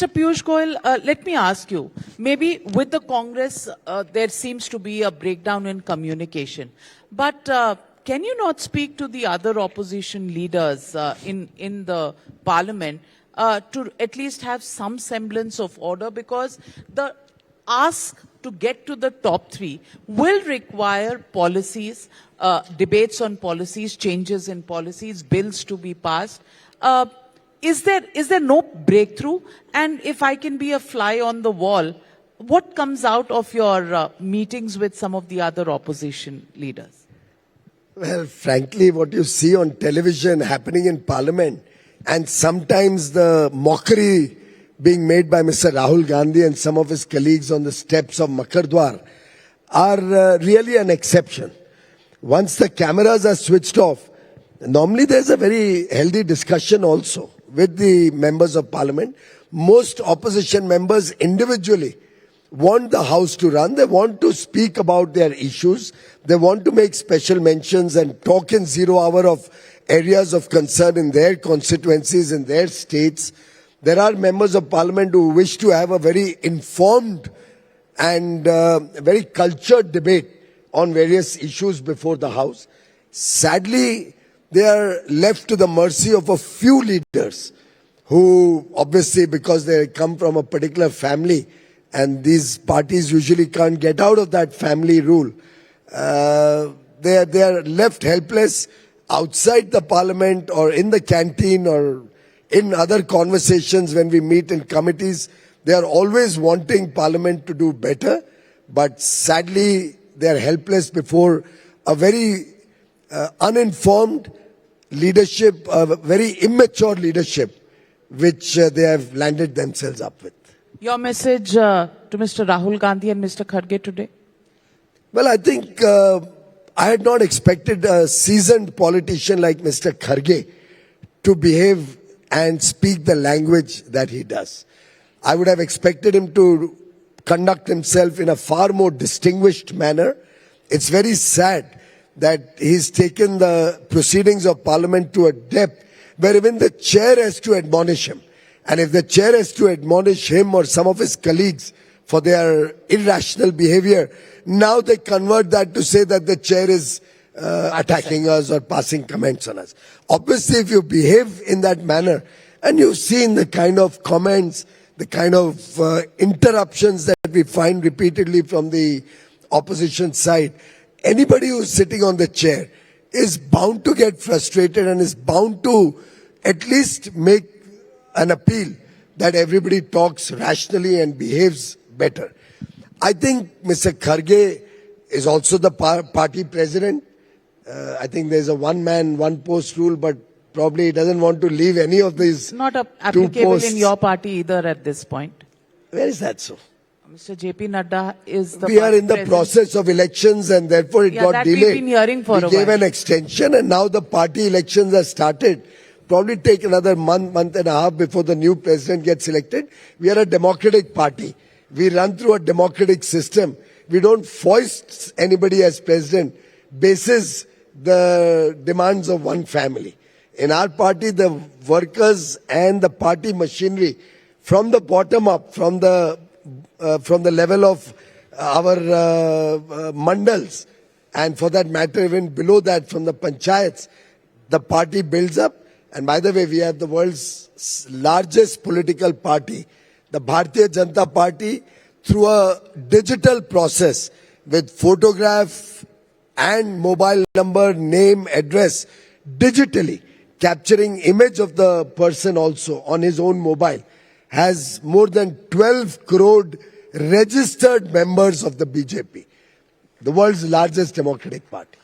Piyush Goyal, let me ask you, maybe with the Congress, there seems to be a breakdown in communication. But can you not speak to the other opposition leaders in the parliament to at least have some semblance of order? Because the ask to get to the top three will require policies, debates on policies, changes in policies, bills to be passed. Is there no breakthrough? And if I can be a fly on the wall, what comes out of your meetings with some of the other opposition leaders? Well, frankly, what you see on television happening in Parliament, and sometimes the mockery being made by Mr. Rahul Gandhi and some of his colleagues on the steps of Makardwar, are really an exception. Once the cameras are switched off, normally there's a very healthy discussion also with the members of Parliament. Most opposition members individually want the House to run. They want to speak about their issues. They want to make special mentions and talk in 0 hour of areas of concern in their constituencies, in their states. There are members of Parliament who wish to have a very informed and very cultured debate on various issues before the House. Sadly, they are left to the mercy of a few leaders who, obviously, because they come from a particular family, and these parties usually can't get out of that family rule, they are left helpless outside the Parliament or in the canteen or in other conversations when we meet in committees. They are always wanting Parliament to do better, but sadly they are helpless before a very uninformed leadership, a very immature leadership, which they have landed themselves up with. Your message to Mr. Rahul Gandhi and Mr. Kharge today? Well, I think I had not expected a seasoned politician like Mr. Kharge to behave and speak the language that he does. I would have expected him to conduct himself in a far more distinguished manner. It's very sad that he's taken the proceedings of Parliament to a depth where even the chair has to admonish him. And if the chair has to admonish him or some of his colleagues for their irrational behavior, now they convert that to say that the chair is attacking us or passing comments on us. Obviously, if you behave in that manner, and you've seen the kind of comments, the kind of interruptions that we find repeatedly from the opposition side, anybody who's sitting on the chair is bound to get frustrated and is bound to at least make an appeal that everybody talks rationally and behaves better. I think Mr. Kharge is also the party president. I think there's a one-man, one-post rule, but probably he doesn't want to leave any of these not applicable in your party either at this point. Where is that so? Mr. JP Nadda is the We are in the process of elections and therefore it got delayed. We've been hearing for a while. We gave an extension and now the party elections are started. Probably take another month and a half before the new president gets elected. We are a democratic party. We run through a democratic system. We don't foist anybody as president basis the demands of one family. In our party, the workers and the party machinery, from the bottom up, from the level of our mandals, and for that matter, even below that, from the panchayats, the party builds up. And by the way, we have the world's largest political party, the Bharatiya Janata Party, through a digital process with photograph and mobile number, name, address, digitally capturing image of the person also on his own mobile, has more than 12 crore registered members of the BJP, the world's largest democratic party.